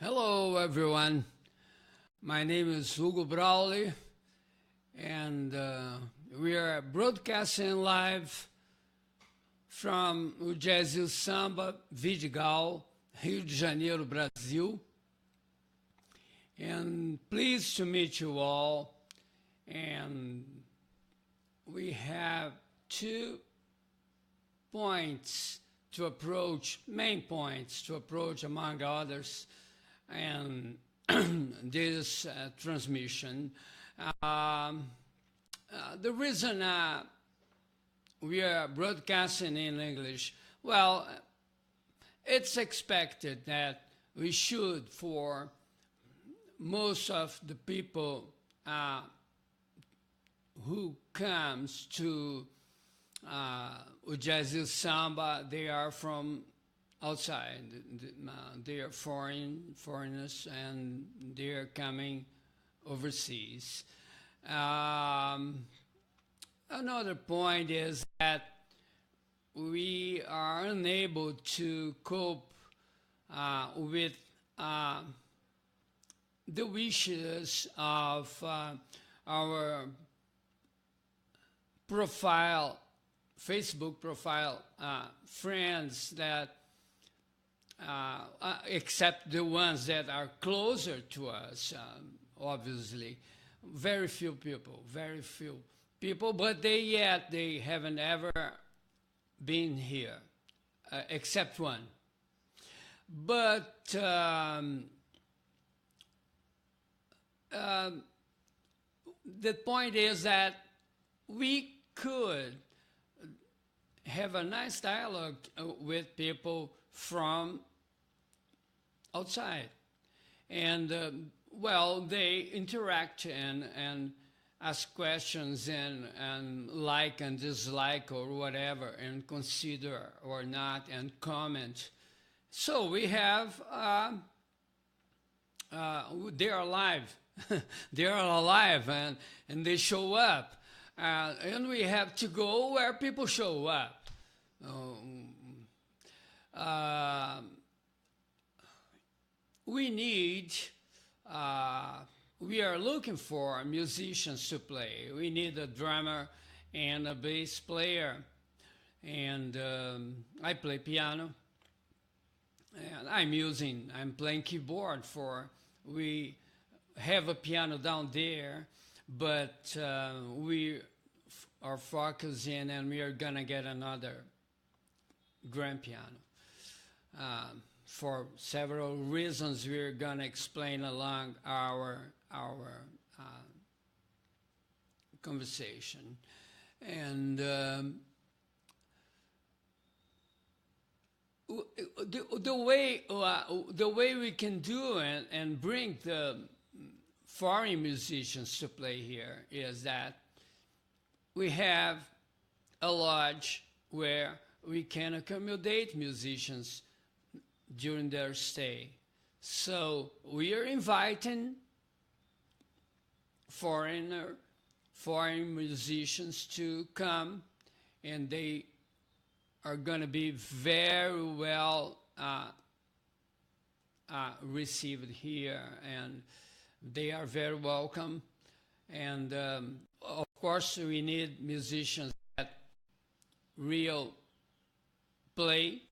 Hello, everyone. My name is Hugo Brawley, and we are broadcasting live from o Jazz Samba Vidigal, Rio de Janeiro, Brazil. And pleased to meet you all. And we have 2 points to approach, main points to approach, among others, and this transmission. The reason we are broadcasting in English, well, it's expected that we should, for most of the people who comes to o Jazz Samba, they are from outside. They are foreigners, and they are coming overseas. Another point is that we are unable to cope with the wishes of our profile, Facebook profile friends that except the ones that are closer to us, obviously. Very few people, but they haven't ever been here, except one. But the point is that we could have a nice dialogue with people from outside, and well, they interact and ask questions and like and dislike or whatever, and consider or not, and comment. So we have they are alive. They are alive, and they show up, and we have to go where people show up. We need, we are looking for musicians to play. We need a drummer and a bass player, and I play piano, and I'm playing keyboard we have a piano down there, but we are focusing, and we are gonna get another grand piano. For several reasons we're gonna explain along our conversation. And the way we can do it and bring the foreign musicians to play here is that we have a lodge where we can accommodate musicians during their stay. So we are inviting foreign musicians to come, and they are going to be very well received here, and they are very welcome. And of course, we need musicians that real play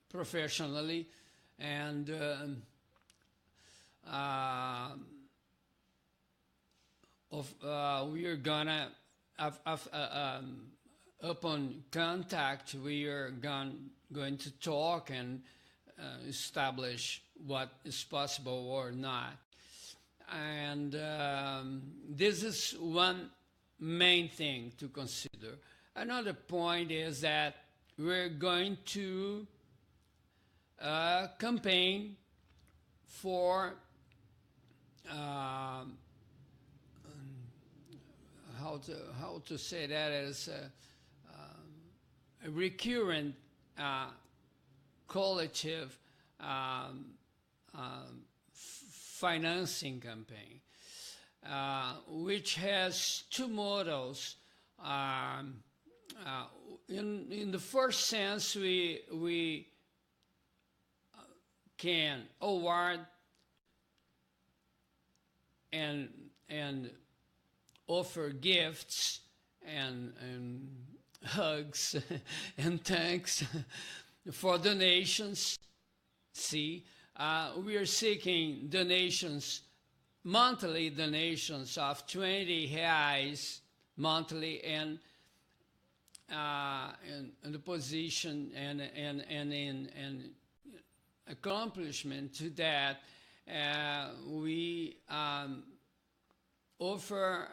professionally, and we are gonna upon contact, we are going to talk and establish what is possible or not. And this is one main thing to consider. Another point is that we're going to campaign for how to say that as a recurrent collective financing campaign, which has 2 models. In the first sense, we can award and and offer gifts and hugs and thanks for donations. See, we are seeking donations, monthly donations of 20 reais monthly, and in the position and in accomplishment to that, we offer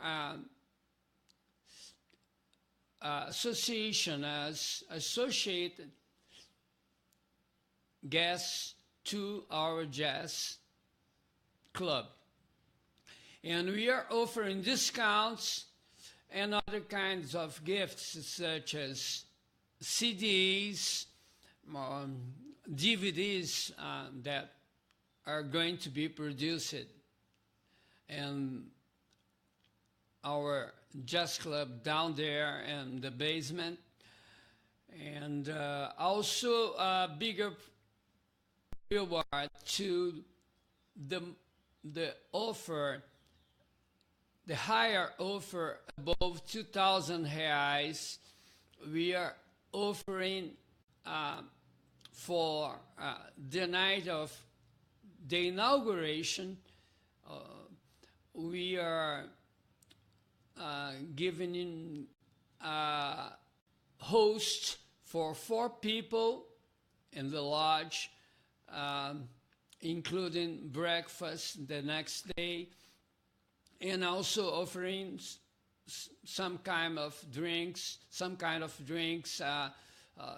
association as associated guests to our jazz club. And we are offering discounts and other kinds of gifts such as CDs, DVDs that are going to be produced and our jazz club down there in the basement, and also a bigger reward to the offer, the higher offer above 2,000 reais. We are offering for the night of the inauguration. We are giving in host for 4 people in the lodge, including breakfast the next day, and also offering some kind of drinks,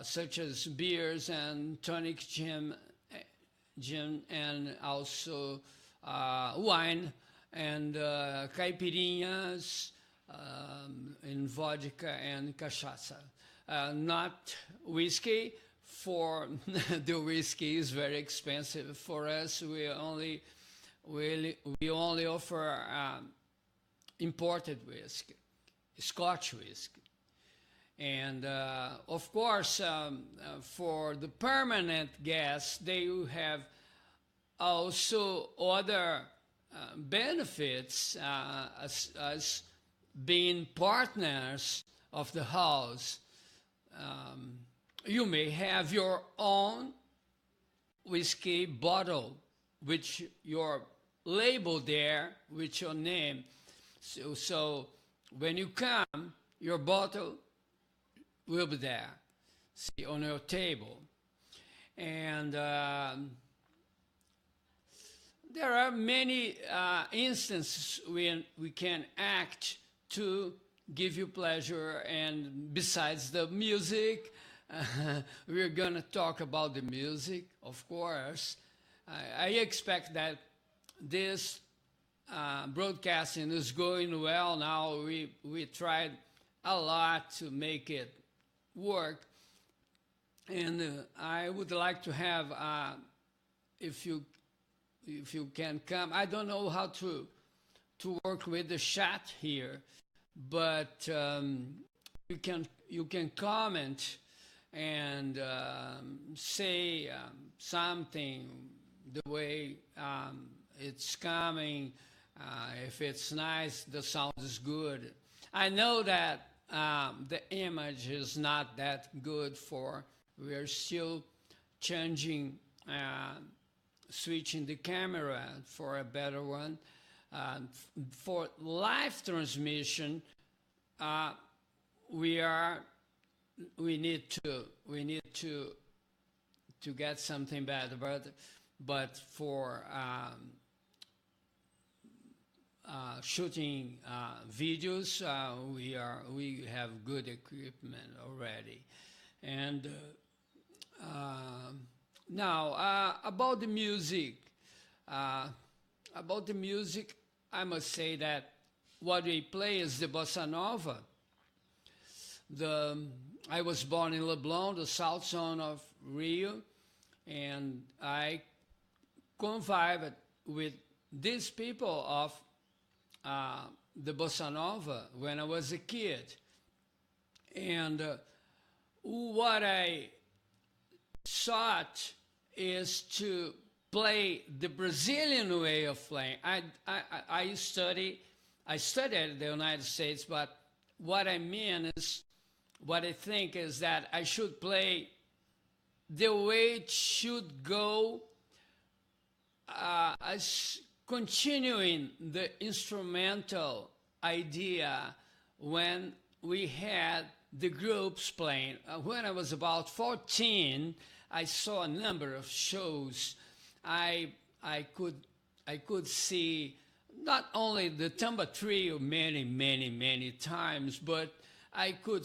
such as beers and tonic gin, and also wine and caipirinhas, and vodka and cachaça. Not whiskey, for the whiskey is very expensive for us. We only offer imported whiskey, Scotch whiskey. And of course, for the permanent guests, they will have also other benefits as being partners of the house. You may have your own whiskey bottle, which your label there with your name. So when you come, your bottle will be there, see, on your table. And there are many instances when we can act to give you pleasure, and besides the music, we're going to talk about the music, of course. I expect that this broadcasting is going well now. We tried a lot to make it work, and I would like to have, if you can come. I don't know how to work with the chat here, but you can comment and say something the way it's coming. If it's nice, the sound is good. I know that the image is not that good we are still changing, switching the camera for a better one. For live transmission, we need to get something better, but for shooting videos, we have good equipment already. And now about the music. I must say that what we play is the bossa nova. I was born in Leblon, the south zone of Rio, and I convived with these people of the bossa nova when I was a kid. And what I sought is to play the Brazilian way of playing. I studied in the United States, but what I mean is, what I think is that I should play the way it should go, as continuing the instrumental idea when we had the groups playing. When I was about 14, I saw a number of shows. I could see not only the Tamba Trio many times, but I could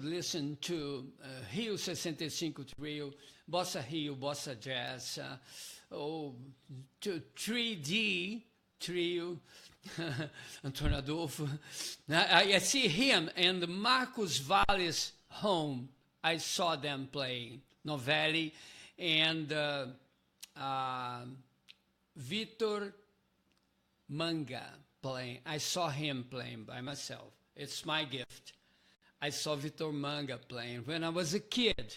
listen to Rio 65 Trio, Bossa Rio, Bossa Jazz, to 3D Trio, Antônio Adolfo. I see him and Marcos Valles home. I saw them playing Novelli and Vitor Manga playing. I saw him playing by myself. It's my gift. I saw Vitor Manga playing when I was a kid.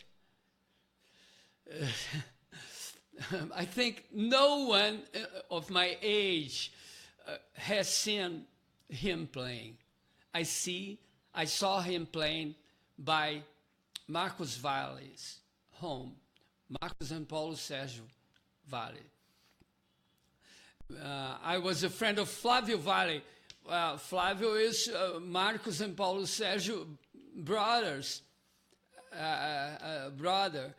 I think no one of my age has seen him playing. I saw him playing by Marcos Valles' home, Marcos and Paulo Sérgio Vale. I was a friend of Flávio Vale. Flávio is Marcos and Paulo Sérgio brothers, brother,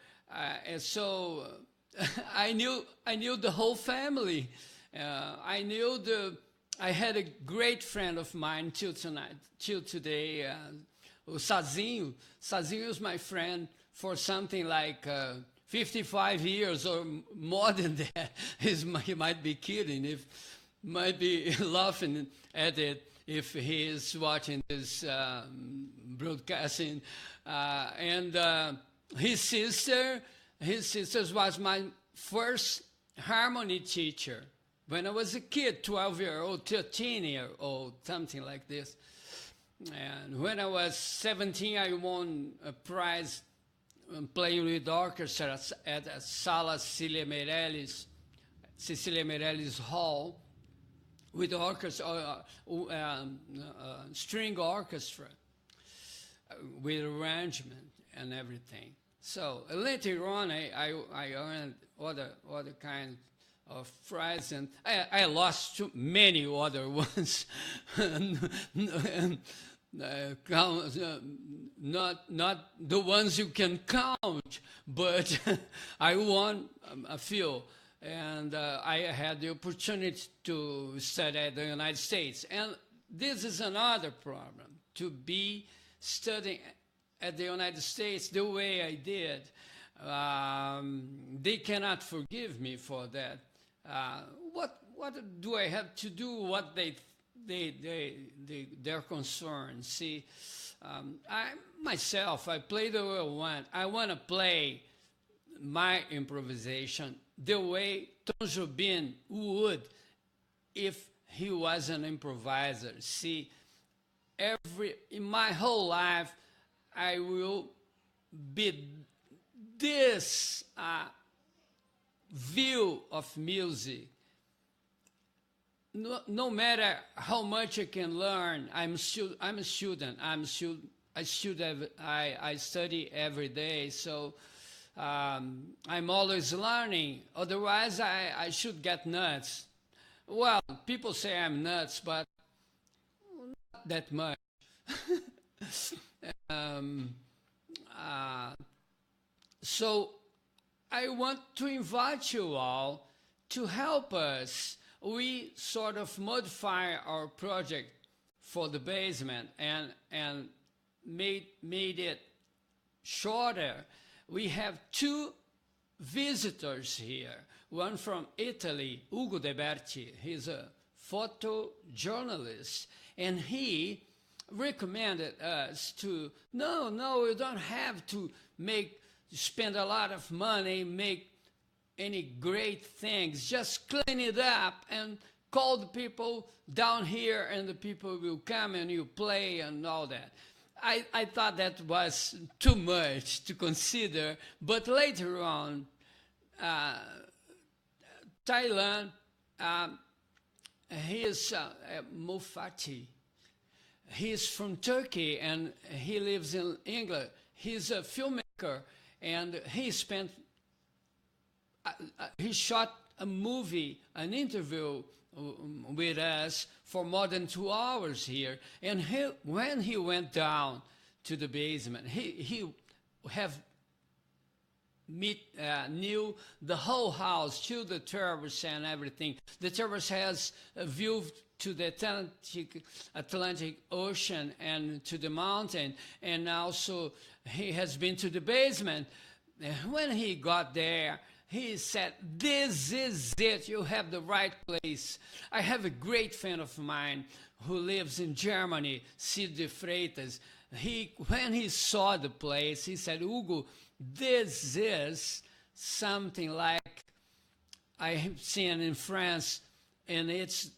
and so I knew the whole family. I had a great friend of mine till today, Sazinho. Sazinho is my friend for something like 55 years or more than that. He might be kidding, might be laughing at it if he is watching this broadcasting. And his sister was my first harmony teacher when I was a kid, 12-year-old, 13-year-old, something like this. And when I was 17, I won a prize playing with orchestra at Sala Cecilia Meirelles Hall, with orchestra, string orchestra, with arrangement and everything. So later on, I earned other kind of prizes, and I lost too many other ones. Not the ones you can count, but I won a few. And I had the opportunity to study at the United States. And this is another problem, to be studying at the United States the way I did. They cannot forgive me for that. What do I have to do? What their concerns? See, I play the way I want. I want to play my improvisation the way Tom Jobim would if he was an improviser. See, in my whole life, I will be this view of music. No matter how much I can learn, I'm a student. I study every day, so I'm always learning. Otherwise, I should get nuts. Well, people say I'm nuts, but not that much. So I want to invite you all to help us. We sort of modify our project for the basement and made it shorter. We have two visitors here. One from Italy, Ugo De Berti. He's a photojournalist, and he recommended us to, no, you don't have to spend a lot of money, make any great things. Just clean it up and call the people down here, and the people will come and you play and all that. I thought that was too much to consider, but later on, Thailand, he is Mufati. He's from Turkey and he lives in England. He's a filmmaker and he shot a movie, an interview with us for more than 2 hours here. And when he went down to the basement, he knew the whole house, to the terrace and everything. The terrace has a view to the Atlantic Ocean and to the mountain, and also he has been to the basement. And when he got there, he said, "This is it, you have the right place." I have a great friend of mine who lives in Germany, Cid de Freitas. When he saw the place, he said, "Hugo, this is something like I have seen in France, and it's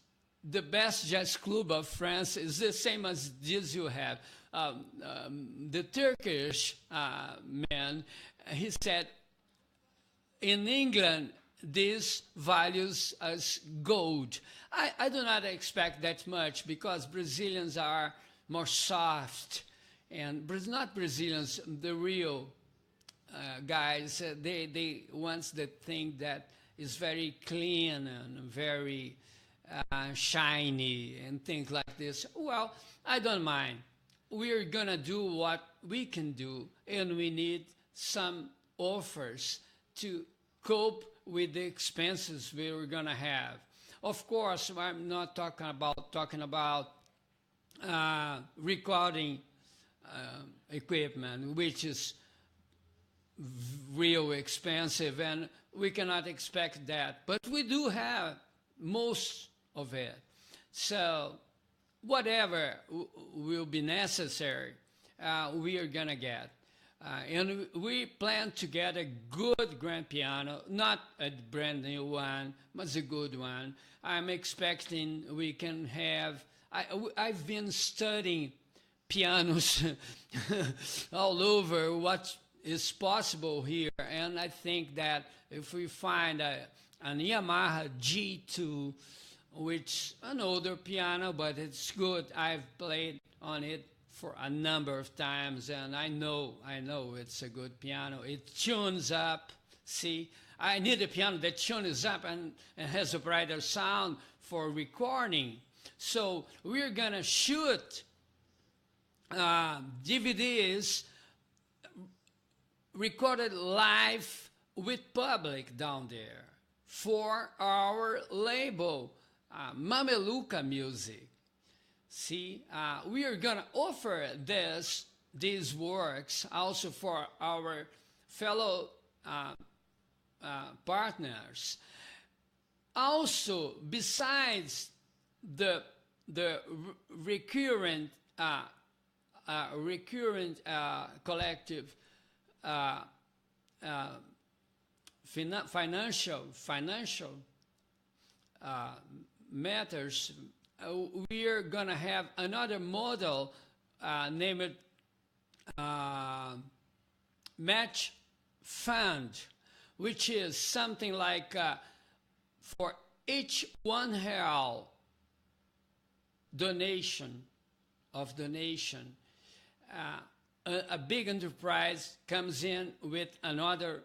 the best jazz club of France. Is the same as this you have." The Turkish man, he said, in England, this values as gold. I do not expect that much because Brazilians are more soft, and not Brazilians, the real guys, they want the thing that is very clean and very shiny and things like this. Well, I don't mind. We're gonna do what we can do, and we need some offers to cope with the expenses we're gonna have. Of course, I'm not talking about recording equipment, which is real expensive, and we cannot expect that. But we do have most of it. So whatever will be necessary, we are gonna get. And we plan to get a good grand piano, not a brand new one, but a good one. I'm expecting we can have, I've been studying pianos all over what is possible here, and I think that if we find an Yamaha G2, which an older piano, but it's good. I've played on it for a number of times, and I know it's a good piano. It tunes up. See, I need a piano that tunes up and has a brighter sound for recording. So we're gonna shoot DVDs recorded live with public down there for our label, Mameluca Music. See, we are going to offer these works also for our fellow partners. Also, besides the recurrent collective financial matters, we are going to have another model named Match Fund, which is something like for each R1 donation, a big enterprise comes in with another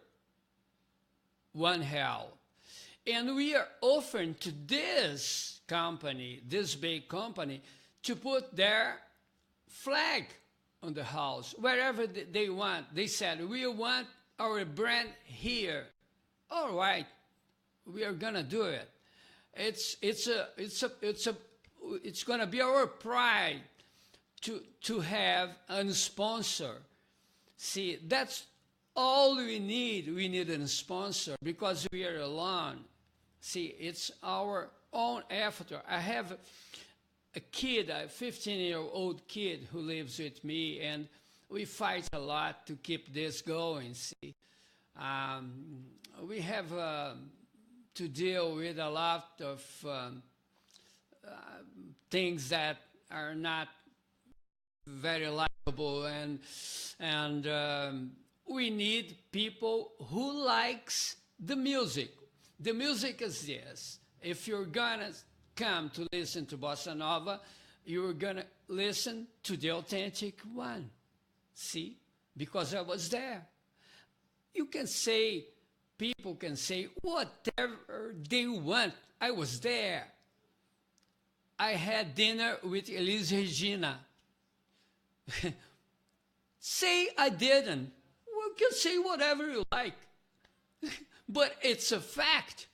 R1. And we are offering to this company, this big company, to put their flag on the house, wherever they want. They said, "We want our brand here." All right, we are gonna do it. It's gonna be our pride to have a sponsor. See, that's all we need. We need a sponsor because we are alone. See, it's our own effort. I have a kid, a 15-year-old kid who lives with me, and we fight a lot to keep this going. See, we have to deal with a lot of things that are not very likable, and we need people who likes the music, The music is this. If you're gonna come to listen to bossa nova, you're gonna listen to the authentic one. See? Because I was there. You can say, people can say whatever they want. I was there. I had dinner with Elis Regina. Say I didn't. Well, you can say whatever you like. But it's a fact.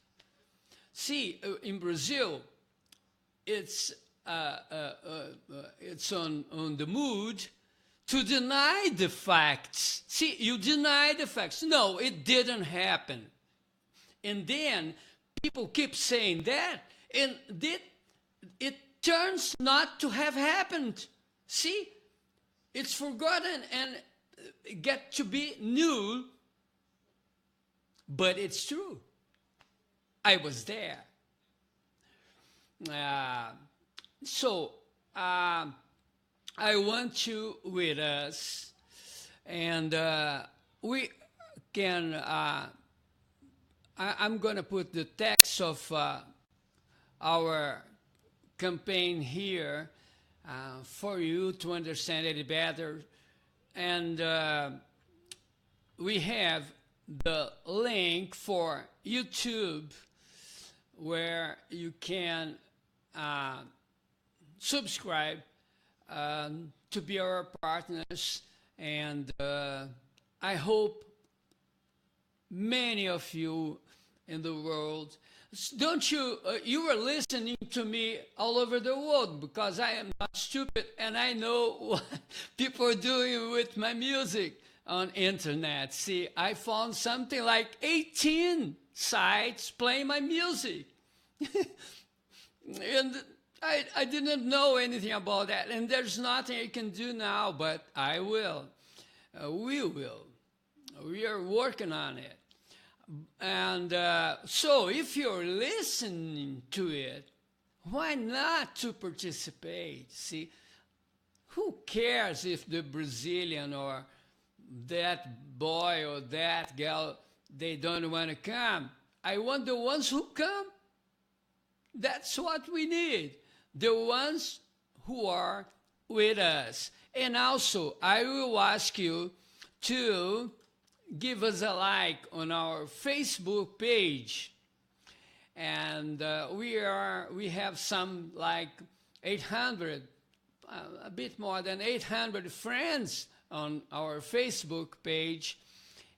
See, in Brazil, it's on the mood to deny the facts. See, you deny the facts. No, it didn't happen. And then people keep saying that, and it turns not to have happened. See, it's forgotten and get to be new, but it's true. I was there. So I want you with us, and we can, I'm going to put the text of our campaign here for you to understand it better. And we have the link for YouTube where you can subscribe to be our partners, and I hope many of you in the world, don't you, you are listening to me all over the world, because I am not stupid and I know what people are doing with my music on internet. See, I found something like 18 sites playing my music. And I didn't know anything about that, and there's nothing I can do now, but I will. We will. We are working on it. And so if you're listening to it, why not to participate? See, who cares if the Brazilian or that boy or that girl, they don't want to come? I want the ones who come. That's what we need. The ones who are with us. And also, I will ask you to give us a like on our Facebook page. And we have some like 800, a bit more than 800 friends on our Facebook page.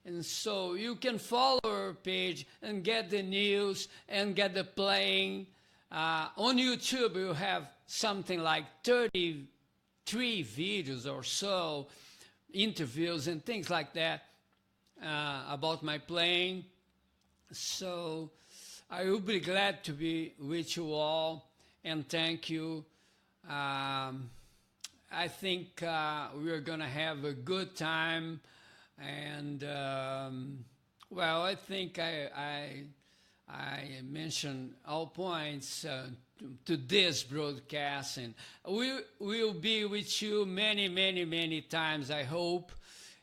And so you can follow our page and get the news and get the playing. On YouTube, you have something like 33 videos or so, interviews and things like that about my playing. So I will be glad to be with you all, and thank you. I think we are going to have a good time, and well, I think I mentioned all points to this broadcast, and we will be with you many, many, many times, I hope.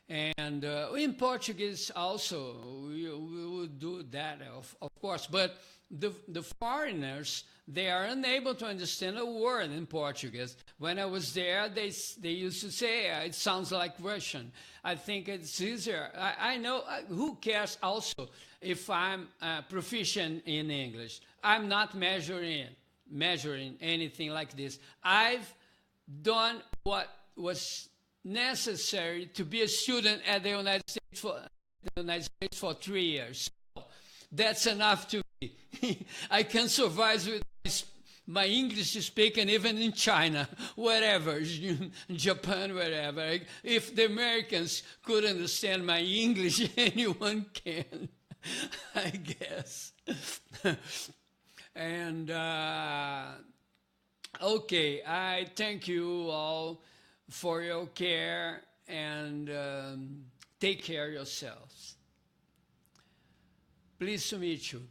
And in Portuguese also, we will do that, of course. But the foreigners, they are unable to understand a word in Portuguese. When I was there, they used to say, it sounds like Russian. I think it's easier. I know, who cares also if I'm proficient in English? I'm not measuring anything like this. I've done what was necessary to be a student at the United States for 3 years. So that's enough to me. I can survive with my English speaking even in China, wherever, Japan, wherever. If the Americans could understand my English, anyone can, I guess. And okay, I thank you all for your care, and take care of yourselves. Pleased to meet you.